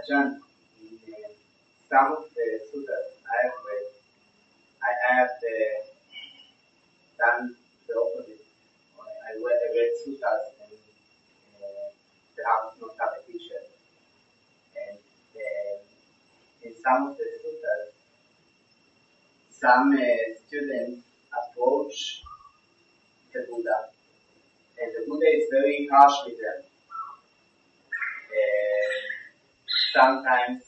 Ajahn, in some of the suttas I have read, I have done the opposite. I read suttas and perhaps not have a teacher. And in some of the suttas, some students approach the Buddha, and the Buddha is very harsh with them. Sometimes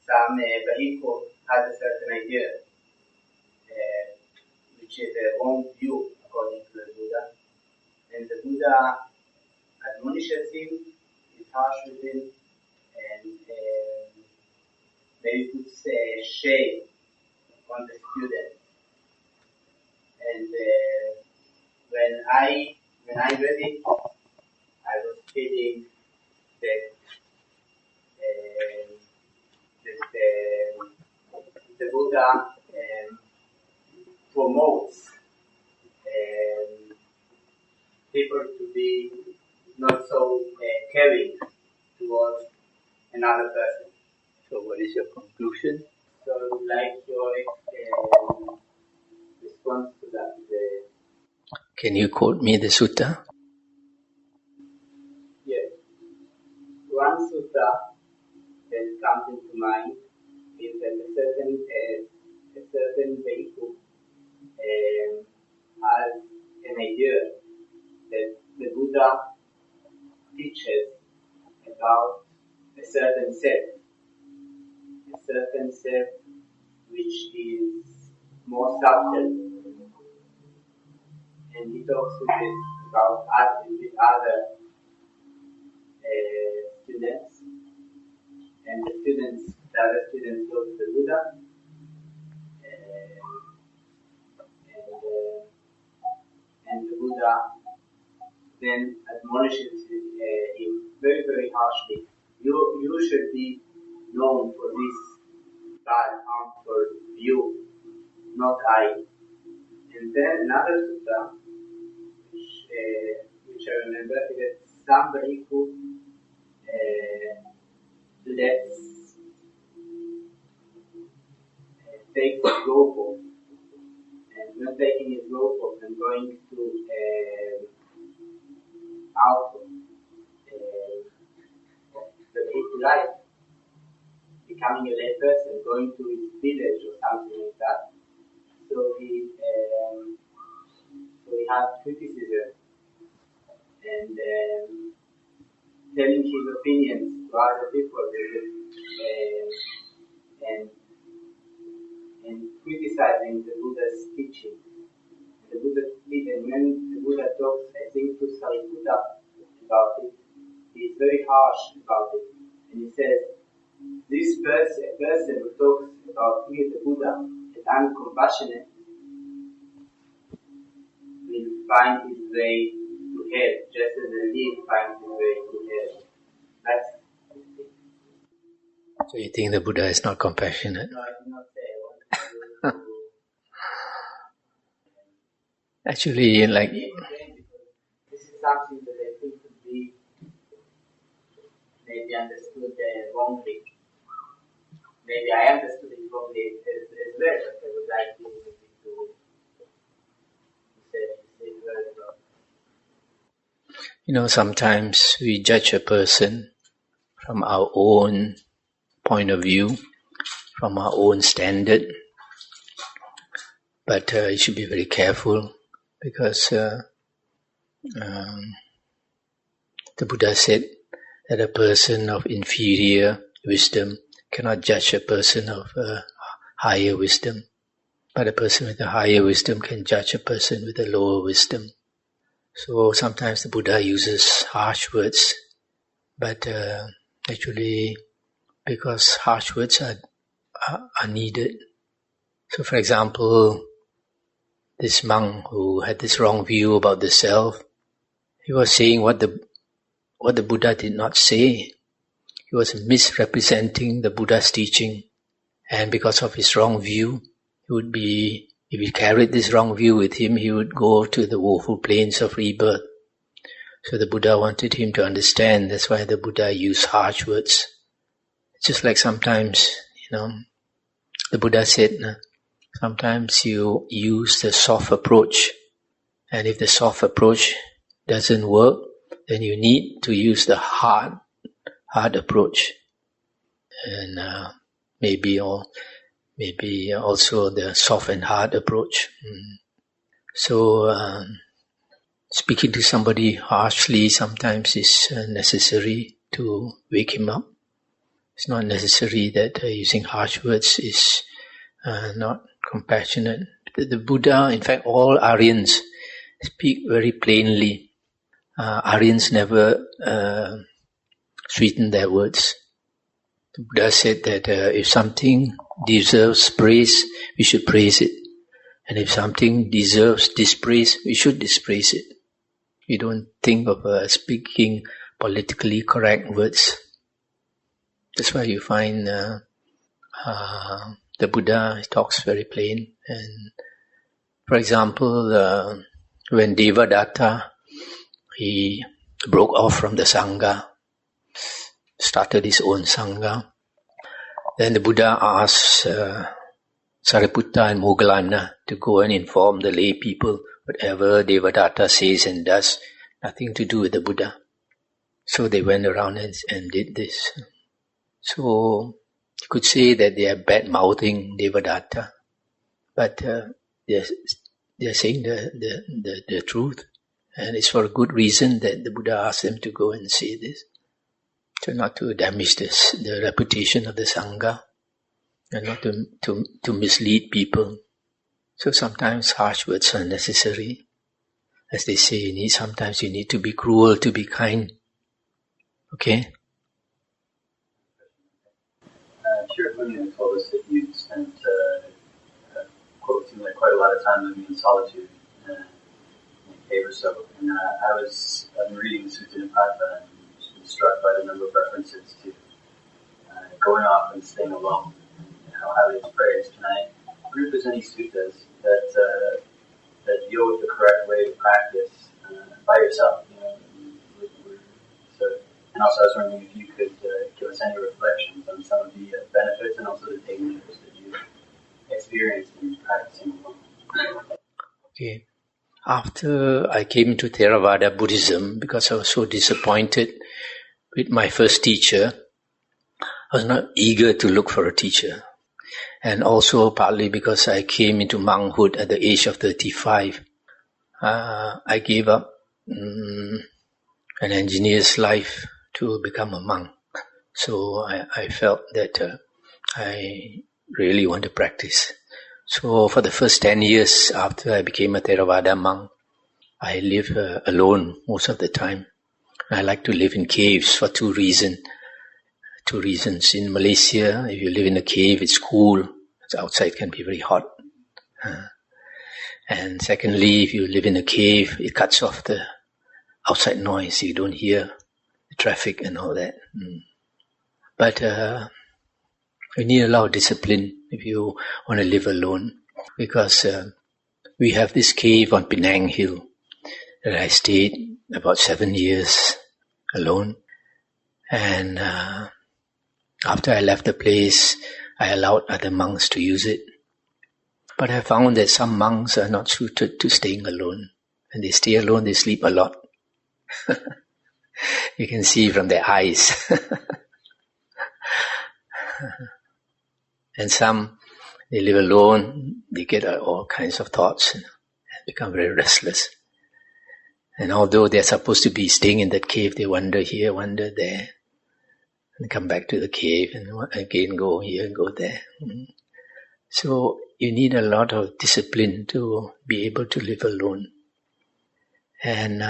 some Bhikkhu has a certain idea, which is a wrong view according to the Buddha, and the Buddha admonishes him, is harsh with him, and maybe puts shame on the student. And when I read it, I was feeling that the Buddha promotes people to be not so caring towards another person. So what is your conclusion? So I would like your response to that. Can you quote me the sutta? Yes. One sutta that comes into mind is that a certain Bhikkhu has an idea that the Buddha teaches about a certain self which is more subtle, and he talks about us with other students, and the other students go to the Buddha, and the Buddha then admonishes him very, very harshly. You should be known for this bad, harmful view, not I. And then another sutta, which I remember, is that somebody who takes his rope and not taking his rope and going to out of the Bhikkhu life, becoming a lay person, going to his village or something like that. So he has criticism and telling his opinions to other people and criticizing the Buddha's teaching. And when the Buddha talks, I think, to Sariputta about it, he is very harsh about it. And he says, this person who talks about me, the Buddha, is uncompassionate, will find his way to hell, just as a leaf finds his way to hell. That's the thing. So you think the Buddha is not compassionate? No, I do not say I want to Actually, like... this is something that I think could be maybe understood wrongly. Maybe I understood it wrongly as well, but I would like you to say it very well. Sometimes we judge a person from our own point of view, from our own standard. But you should be very careful because the Buddha said that a person of inferior wisdom cannot judge a person of higher wisdom. But a person with a higher wisdom can judge a person with a lower wisdom. So sometimes the Buddha uses harsh words, but actually because harsh words are needed. So for example, this monk who had this wrong view about the self, he was saying what the Buddha did not say. He was misrepresenting the Buddha's teaching, and because of his wrong view, if he carried this wrong view with him, he would go to the woeful plains of rebirth. So the Buddha wanted him to understand. That's why the Buddha used harsh words. Just like sometimes, the Buddha said, sometimes you use the soft approach, and if the soft approach doesn't work, then you need to use the hard approach, and maybe also the soft and hard approach. So speaking to somebody harshly sometimes is necessary to wake him up. It's not necessary that using harsh words is not compassionate. The Buddha, in fact, all Aryans speak very plainly. Aryans never sweeten their words. The Buddha said that if something deserves praise, we should praise it. And if something deserves dispraise, we should dispraise it. We don't think of speaking politically correct words. That's why you find the Buddha talks very plain. And for example, when Devadatta, he broke off from the Sangha, started his own Sangha, then the Buddha asked Sariputta and Moggallana to go and inform the lay people whatever Devadatta says and does, nothing to do with the Buddha. So they went around and did this. So you could say that they are bad-mouthing Devadatta, but they're saying the truth, and it's for a good reason that the Buddha asked them to go and say this, so not to damage the reputation of the Sangha, and not to mislead people. So sometimes harsh words are necessary. As they say, sometimes you need to be cruel to be kind. Okay? Sure, Punya told us that you spent quite a lot of time living in solitude in a cave or so. And I've been reading the Sutta Nipata and just been struck by the number of references to going off and staying alone and how highly it's praised. And I wonder if there's any suttas that deal with the correct way to practice by yourself. And also I was wondering if you could give us any reflections on some of the benefits and also the dangers that you experienced in practicing alone. Okay. After I came into Theravada Buddhism, because I was so disappointed with my first teacher, I was not eager to look for a teacher. And also partly because I came into monkhood at the age of 35. I gave up an engineer's life to become a monk. So I felt that I really want to practice. So for the first 10 years after I became a Theravada monk, I live alone most of the time. I like to live in caves for two reasons. In Malaysia, if you live in a cave, it's cool. Outside can be very hot. And secondly, if you live in a cave, it cuts off the outside noise. You don't hear the traffic and all that. But you need a lot of discipline if you want to live alone. Because we have this cave on Penang Hill that I stayed about 7 years alone. And after I left the place, I allowed other monks to use it. But I found that some monks are not suited to staying alone. When they stay alone, they sleep a lot. You can see from their eyes. And some, they live alone, they get all kinds of thoughts and become very restless. And although they're supposed to be staying in that cave, they wander here, wander there, and come back to the cave and again go here, go there. So you need a lot of discipline to be able to live alone. And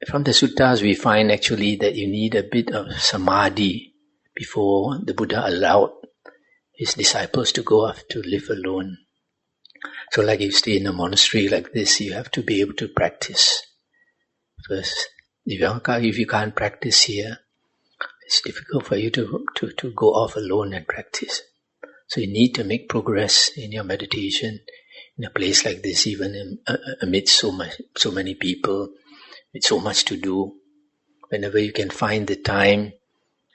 from the suttas we find actually that you need a bit of samadhi before the Buddha allowed his disciples to go off to live alone. So like you stay in a monastery like this, you have to be able to practice first. If you can't practice here, it's difficult for you to go off alone and practice. So you need to make progress in your meditation in a place like this, even amidst so many people, with so much to do. Whenever you can find the time,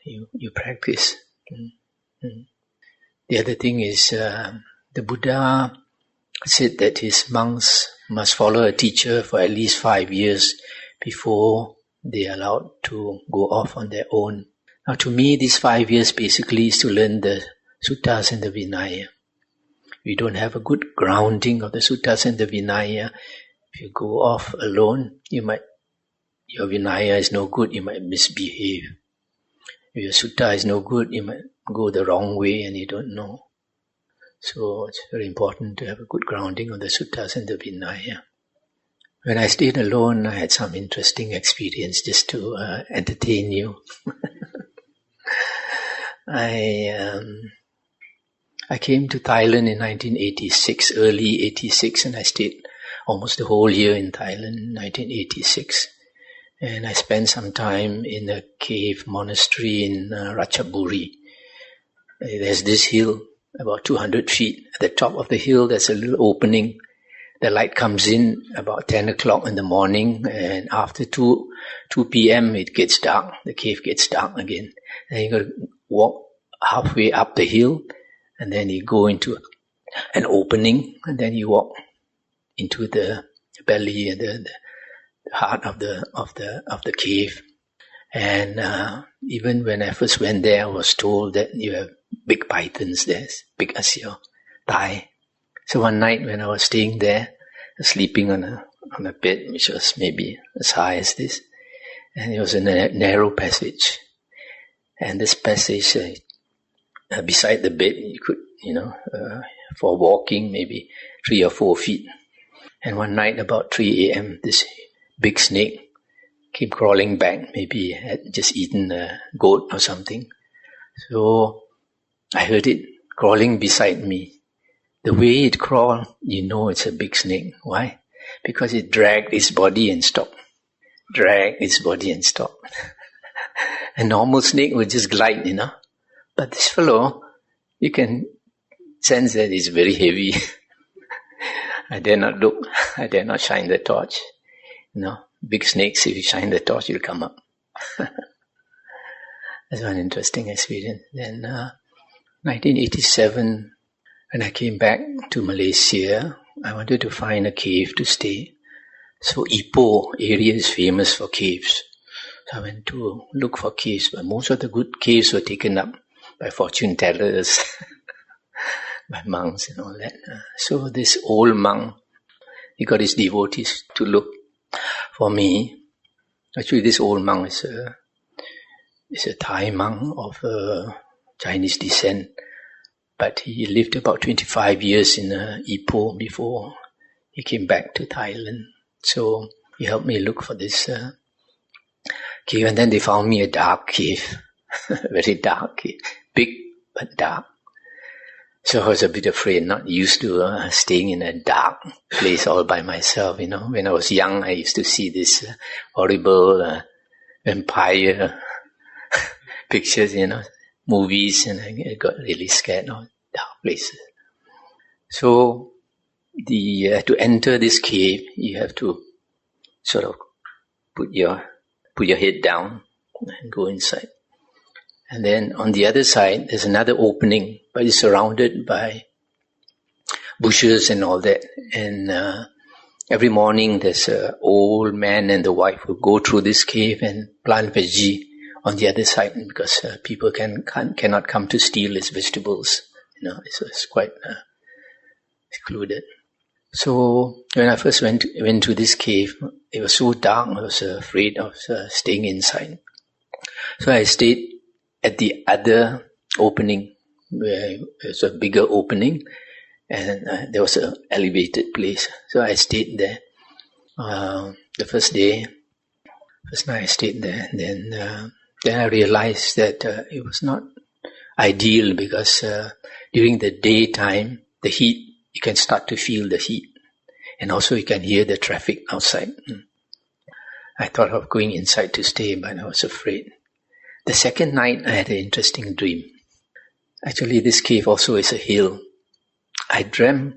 you practice. The other thing is the Buddha said that his monks must follow a teacher for at least 5 years before they are allowed to go off on their own. Now to me, these 5 years basically is to learn the suttas and the Vinaya. If you don't have a good grounding of the suttas and the Vinaya, if you go off alone, your Vinaya is no good, you might misbehave. If your sutta is no good, you might go the wrong way and you don't know. So it's very important to have a good grounding of the suttas and the Vinaya. When I stayed alone, I had some interesting experience just to entertain you. I came to Thailand in 1986, early 86, and I stayed almost the whole year in Thailand in 1986. And I spent some time in a cave monastery in Ratchaburi. There's this hill, about 200 feet. At the top of the hill, there's a little opening. The light comes in about 10 o'clock in the morning, and after 2 p.m. it gets dark. The cave gets dark again. And you got to walk halfway up the hill, and then you go into an opening, and then you walk into the belly and the heart of the cave. And even when I first went there, I was told that you have big pythons there, big as your thigh. So one night when I was staying there, sleeping on a bed which was maybe as high as this, and it was in a narrow passage. And this passage, beside the bed, you could, for walking, maybe 3 or 4 feet. And one night about 3 a.m., this big snake came crawling back. Maybe it had just eaten a goat or something. So I heard it crawling beside me. The way it crawled, it's a big snake. Why? Because it dragged its body and stopped. A normal snake would just glide, But this fellow, you can sense that it's very heavy. I dare not look. I dare not shine the torch. Big snakes, if you shine the torch, you'll come up. That's one interesting experience. Then 1987, when I came back to Malaysia, I wanted to find a cave to stay. So Ipoh area is famous for caves. So I went to look for caves, but most of the good caves were taken up by fortune tellers, by monks and all that. So this old monk, he got his devotees to look for me. Actually, this old monk is a Thai monk of Chinese descent, but he lived about 25 years in Ipoh before he came back to Thailand. So he helped me look for this cave, and then they found me a dark cave, very dark cave, big but dark. So I was a bit afraid, not used to staying in a dark place all by myself. When I was young, I used to see this horrible vampire pictures, movies, and I got really scared of dark places. So to enter this cave, you have to sort of put your head down and go inside. And then on the other side, there's another opening, but it's surrounded by bushes and all that. And every morning, there's an old man and the wife who go through this cave and plant veggie on the other side, because people cannot come to steal his vegetables. It's quite secluded. So when I first went to this cave, it was so dark, I was afraid of staying inside. So I stayed at the other opening, where there's a bigger opening, and there was an elevated place. So I stayed there. The first night I stayed there. Then I realized that it was not ideal, because during the daytime, the heat, you can start to feel the heat, and also you can hear the traffic outside. I thought of going inside to stay, but I was afraid. The second night, I had an interesting dream. Actually, this cave also is a hill. I dreamt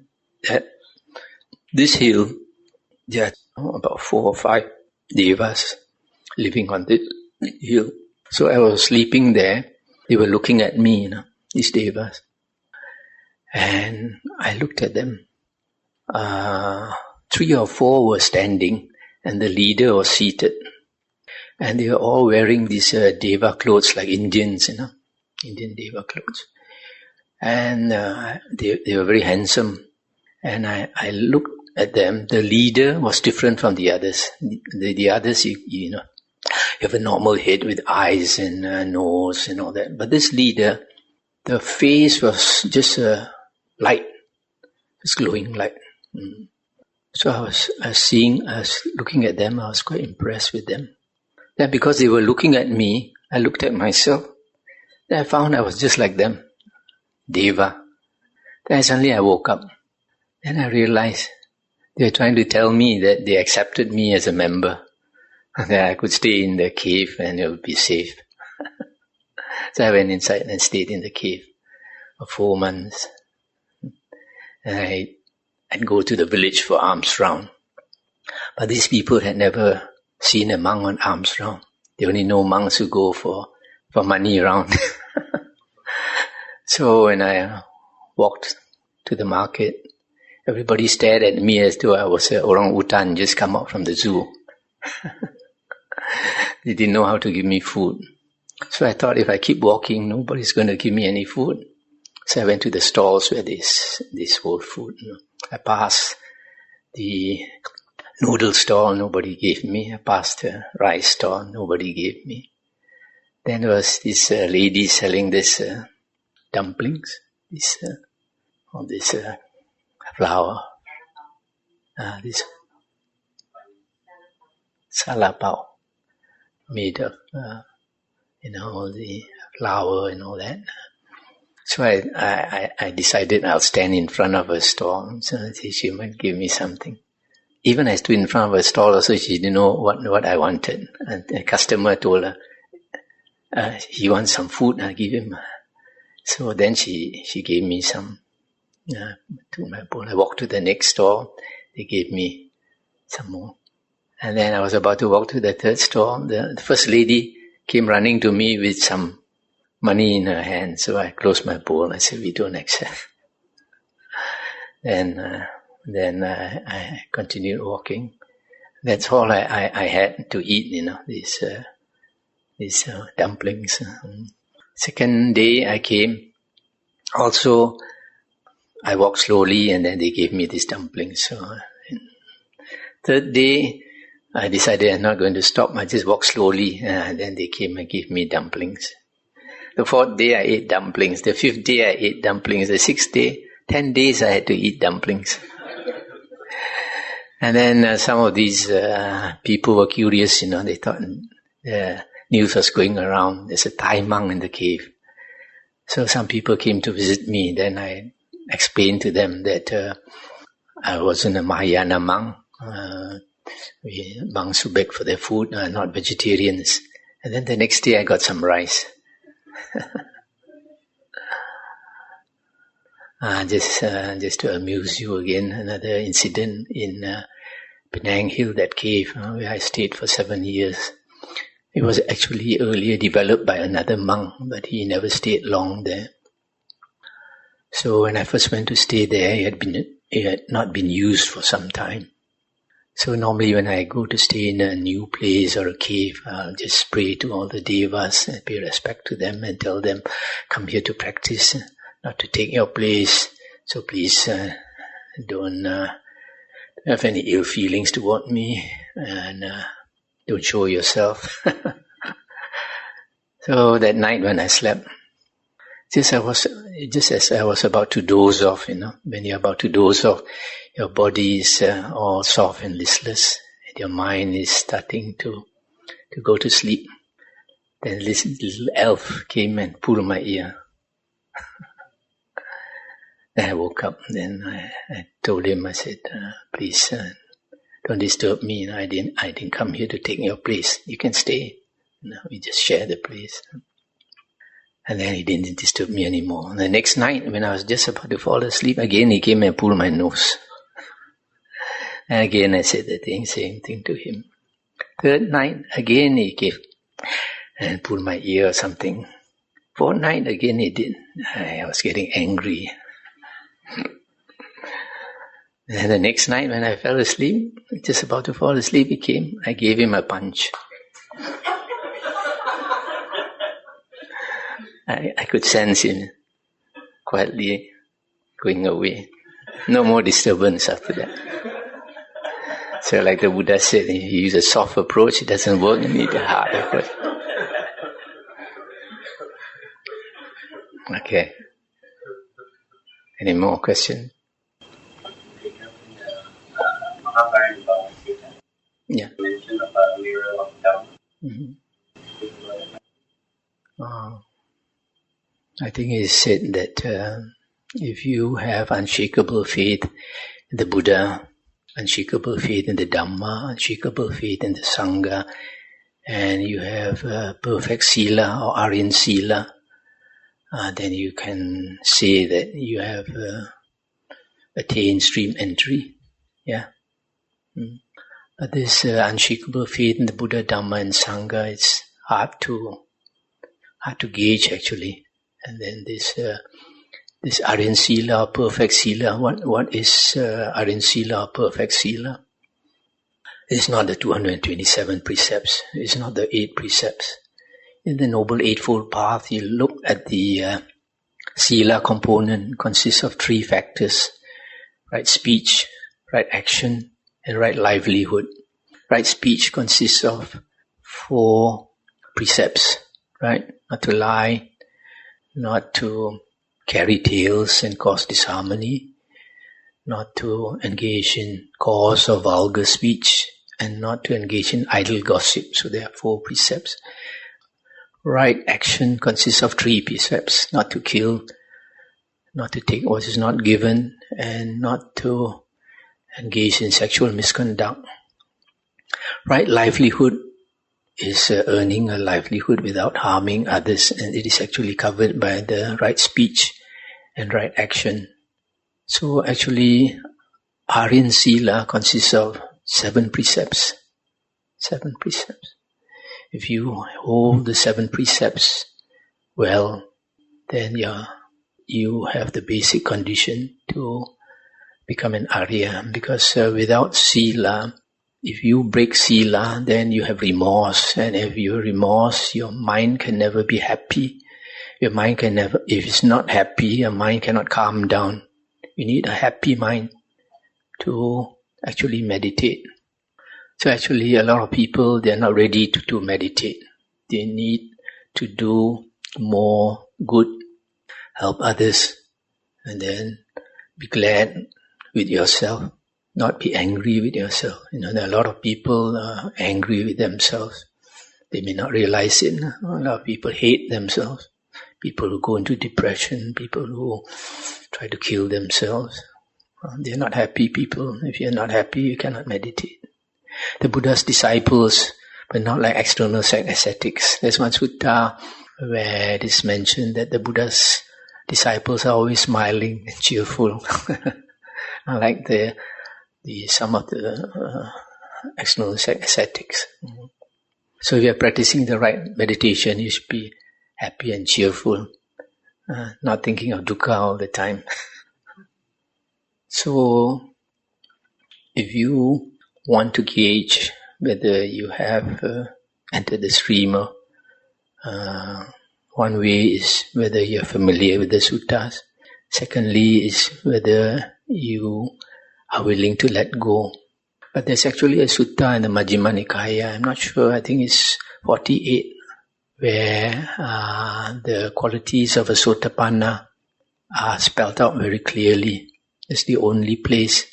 that this hill, there are about 4 or 5 devas living on this hill. So I was sleeping there. They were looking at me, these devas. And I looked at them. 3 or 4 were standing, and the leader was seated. And they were all wearing these deva clothes like Indians, Indian deva clothes. And they were very handsome. And I looked at them. The leader was different from the others. The others, you have a normal head with eyes and nose and all that. But this leader, the face was just light, just glowing light. So I was looking at them. I was quite impressed with them. Then because they were looking at me, I looked at myself. Then I found I was just like them, Deva. Then suddenly I woke up. Then I realized they were trying to tell me that they accepted me as a member, that I could stay in the cave and it would be safe. So I went inside and stayed in the cave for 4 months. And I'd go to the village for alms round. But these people had never seen a monk on alms round. They only know monks who go for money round. So when I walked to the market, everybody stared at me as though I was an orang-utan just come out from the zoo. They didn't know how to give me food. So I thought if I keep walking, nobody's going to give me any food. So I went to the stalls where this sold food. I passed the noodle stall, nobody gave me. I passed the rice stall, nobody gave me. Then there was this lady selling this dumplings, this flour, this salapao, made of all the flour and all that. So I decided I'll stand in front of her stall, so she might give me something. Even I stood in front of her stall also, she didn't know what I wanted. And the customer told her, he wants some food, I'll give him. So then she gave me some to my bowl. I walked to the next stall, they gave me some more. And then I was about to walk to the third stall. The first lady came running to me with some money in her hand. So I closed my bowl. I said, we don't accept. Then I continued walking. That's all I had to eat, these dumplings. Second day I came. Also, I walked slowly and then they gave me these dumplings. So, third day, I decided I'm not going to stop. I just walked slowly and then they came and gave me dumplings. The 4th day I ate dumplings. The 5th day I ate dumplings. The 6th day, 10 days I had to eat dumplings. And then some of these people were curious, they thought the news was going around. There's a Thai monk in the cave. So some people came to visit me. Then I explained to them that I wasn't a Mahayana monk. Monks who beg for their food are not vegetarians. And then the next day I got some rice. Just to amuse you again, another incident in Penang Hill, that cave where I stayed for 7 years. It was actually earlier developed by another monk, but he never stayed long there. So when I first went to stay there, it had not been used for some time. So normally when I go to stay in a new place or a cave, I'll just pray to all the devas and pay respect to them and tell them, come here to practice, not to take your place. So please don't have any ill feelings toward me and don't show yourself. So that night when I slept, just as I was about to doze off, when you're about to doze off, your body is all soft and listless, and your mind is starting to go to sleep. Then this little elf came and pulled my ear. Then I woke up. Then I told him, I said, please don't disturb me. I didn't come here to take your place. You can stay. We just share the place. And then he didn't disturb me anymore. And the next night, when I was just about to fall asleep, again he came and pulled my nose. And again I said the same thing to him. Third night, again he came and pulled my ear or something. Fortnight again he did. I was getting angry. And the next night when I fell asleep, just about to fall asleep, he came. I gave him a punch. I could sense him quietly going away. No more disturbance after that. So like the Buddha said, if you use a soft approach, it doesn't work, you need a hard approach. Okay. Any more questions? Mahathera Yeah. mentioned about the mirror of Dhamma. I think it said that if you have unshakable faith in the Buddha, unshakable faith in the Dhamma, unshakable faith in the Sangha, and you have perfect sila or Aryan sila, then you can say that you have attained stream entry. Yeah. But this unshakable faith in the Buddha, Dhamma, and Sangha, it's hard to gauge actually. And then this Aryan sila or perfect sila, what is Aryan sila or perfect sila? It's not the 227 precepts. It's not the 8 precepts. In the Noble Eightfold Path, you look at the sila component, consists of 3 factors: right speech, right action, and right livelihood. Right speech consists of 4 precepts, right? Not to lie, not to carry tales and cause disharmony, not to engage in coarse or vulgar speech, and not to engage in idle gossip. So there are 4 precepts. Right action consists of 3 precepts: not to kill, not to take what is not given, and not to engage in sexual misconduct. Right livelihood is earning a livelihood without harming others, and it is actually covered by the right speech and right action. So actually, Aryan Sila consists of 7 precepts. 7 precepts. If you hold the 7 precepts well, then you have the basic condition to become an Arya. Because without Sila, if you break Sila, then you have remorse. And if you have remorse, your mind can never be happy. Your mind can never, if it's not happy, your mind cannot calm down. You need a happy mind to actually meditate. So actually a lot of people, they're not ready to meditate. They need to do more good, help others, and then be glad with yourself. Not be angry with yourself. There are a lot of people angry with themselves. They may not realize it. A lot of people hate themselves. People who go into depression, people who try to kill themselves. They're not happy people. If you're not happy, you cannot meditate. The Buddha's disciples were not like external ascetics. There's one sutta where it is mentioned that the Buddha's disciples are always smiling and cheerful. Like some of the external ascetics. So if you're practicing the right meditation, you should be happy and cheerful, not thinking of dukkha all the time. So if you want to gauge whether you have entered the stream, one way is whether you're familiar with the suttas. Secondly is whether you are willing to let go. But there's actually a sutta in the Majjhima Nikaya, I'm not sure, I think it's 48, where the qualities of a Sotapanna are spelled out very clearly. It's the only place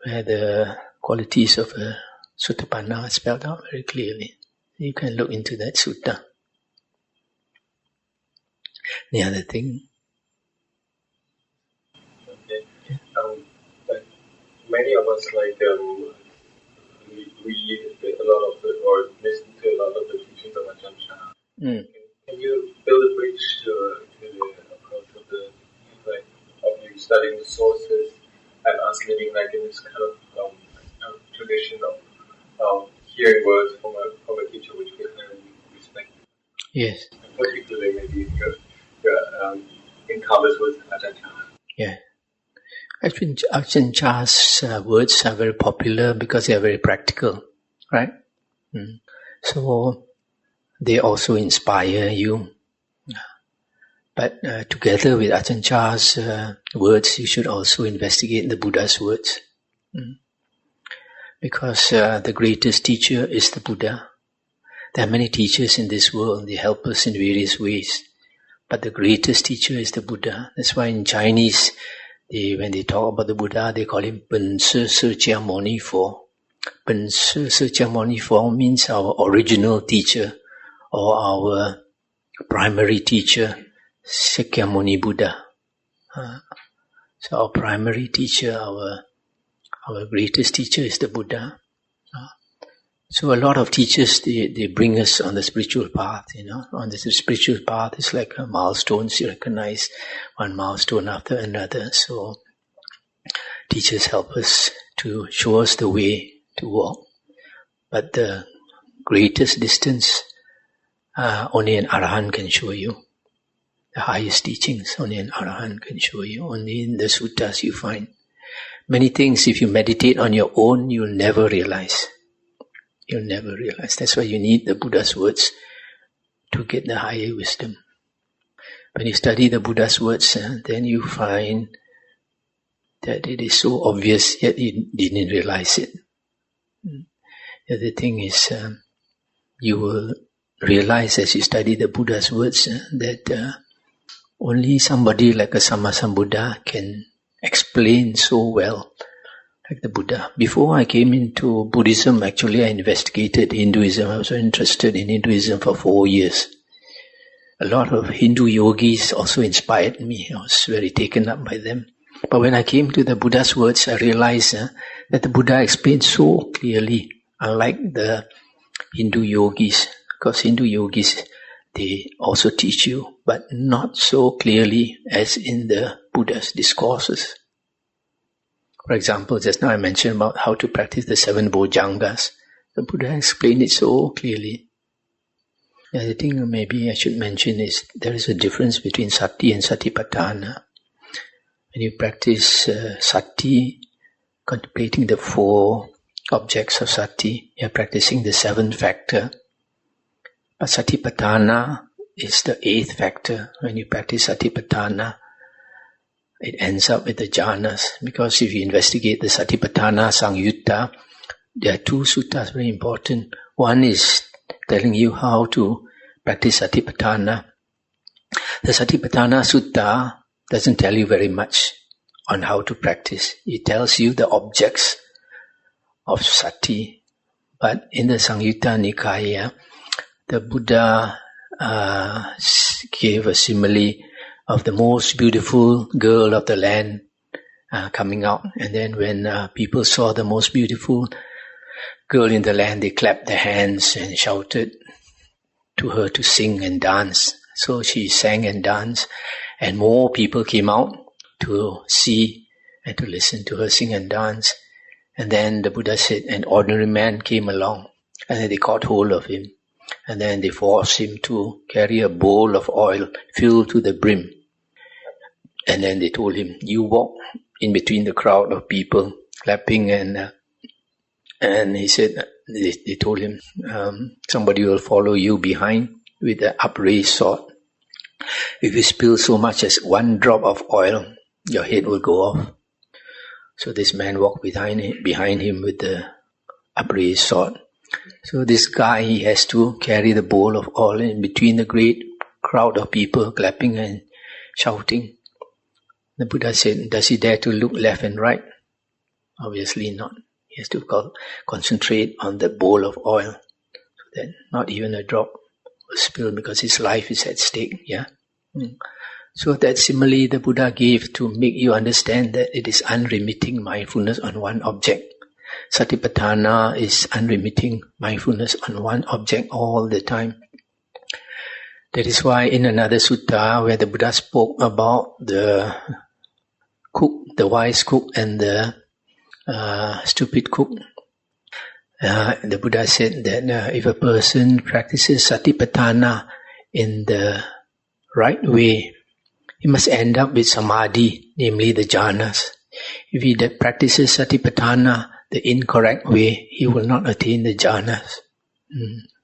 where the qualities of a Sotapanna are spelled out very clearly. You can look into that sutta. The other thing. Okay. Many of us read a lot of or listen to a lot of the teachings of Ajahn Chah. Can you build a bridge to the approach of you studying the sources and us living like in this kind of tradition of hearing words from a teacher which we highly respect? Yes. And particularly maybe your encounters with Ajahn Chah. Yeah. Actually, Ajahn Chah's words are very popular because they are very practical, right? So they also inspire you. But together with Ajahn Chah's words, you should also investigate the Buddha's words. Because the greatest teacher is the Buddha. There are many teachers in this world, they help us in various ways. But the greatest teacher is the Buddha. That's why in Chinese, when they talk about the Buddha, they call him Pen Se Se Chia Moni Fo. Pen Se Se Chia Moni Fo means our original teacher or our primary teacher, Sakyamuni Buddha. So our primary teacher, our greatest teacher is the Buddha. So a lot of teachers, they bring us on the spiritual path, On the spiritual path, it's like a milestones. You recognize one milestone after another. So teachers help us to show us the way to walk. But the greatest distance, only an Arahant can show you. The highest teachings, only an Arahant can show you. Only in the suttas you find. Many things, if you meditate on your own, you'll never realize. You'll never realize. That's why you need the Buddha's words to get the higher wisdom. When you study the Buddha's words, then you find that it is so obvious, yet you didn't realize it. The other thing is, you will realize as you study the Buddha's words that only somebody like a Sammasambuddha can explain so well like the Buddha. Before I came into Buddhism, actually I investigated Hinduism. I was interested in Hinduism for 4 years. A lot of Hindu yogis also inspired me. I was very taken up by them. But when I came to the Buddha's words, I realized that the Buddha explained so clearly, unlike the Hindu yogis. Because Hindu yogis, they also teach you, but not so clearly as in the Buddha's discourses. For example, just now I mentioned about how to practice the 7 Bojjhangas. The Buddha explained it so clearly. The other thing maybe I should mention is there is a difference between sati and satipatthana. When you practice sati, contemplating the 4 objects of sati, you are practicing the 7th factor. But satipatthana is the 8th factor. When you practice satipatthana, it ends up with the jhanas. Because if you investigate the Satipatthana Sangyutta, there are 2 suttas very important. One is telling you how to practice Satipatthana. The Satipatthana Sutta doesn't tell you very much on how to practice. It tells you the objects of sati. But in the Sangyutta Nikaya, the Buddha gave a simile of the most beautiful girl of the land coming out. And then when people saw the most beautiful girl in the land, they clapped their hands and shouted to her to sing and dance. So she sang and danced, and more people came out to see and to listen to her sing and dance. And then the Buddha said, an ordinary man came along, and then they caught hold of him. And then they forced him to carry a bowl of oil filled to the brim. And then they told him, you walk in between the crowd of people clapping, and he said, they told him, somebody will follow you behind with an upraised sword. If you spill so much as 1 drop of oil, your head will go off. So this man walked behind him with the upraised sword. So this guy, he has to carry the bowl of oil in between the great crowd of people clapping and shouting. The Buddha said, does he dare to look left and right? Obviously not. He has to concentrate on the bowl of oil, so that not even a drop will spill, because his life is at stake. So that simile the Buddha gave to make you understand that it is unremitting mindfulness on one object. Satipatthana is unremitting mindfulness on one object all the time. That is why in another sutta where the Buddha spoke about the cook, the wise cook and the stupid cook, the Buddha said that if a person practices satipatthana in the right way, he must end up with samadhi, namely the jhanas. If he practices satipatthana the incorrect way, he will not attain the jhanas.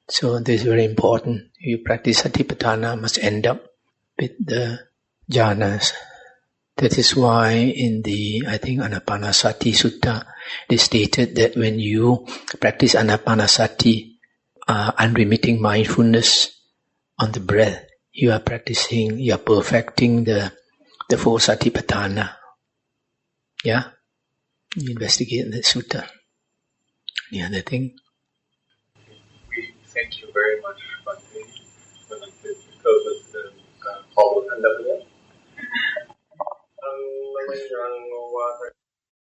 So this is very important. If you practice satipatthana, must end up with the jhanas. That is why in the, I think, Anapanasati Sutta, they stated that when you practice Anapanasati, unremitting mindfulness on the breath, you are practicing, you are perfecting the four Satipatthana. Yeah? You investigate the Sutta. The other thing. We thank you very much, Bhante, because of the follow and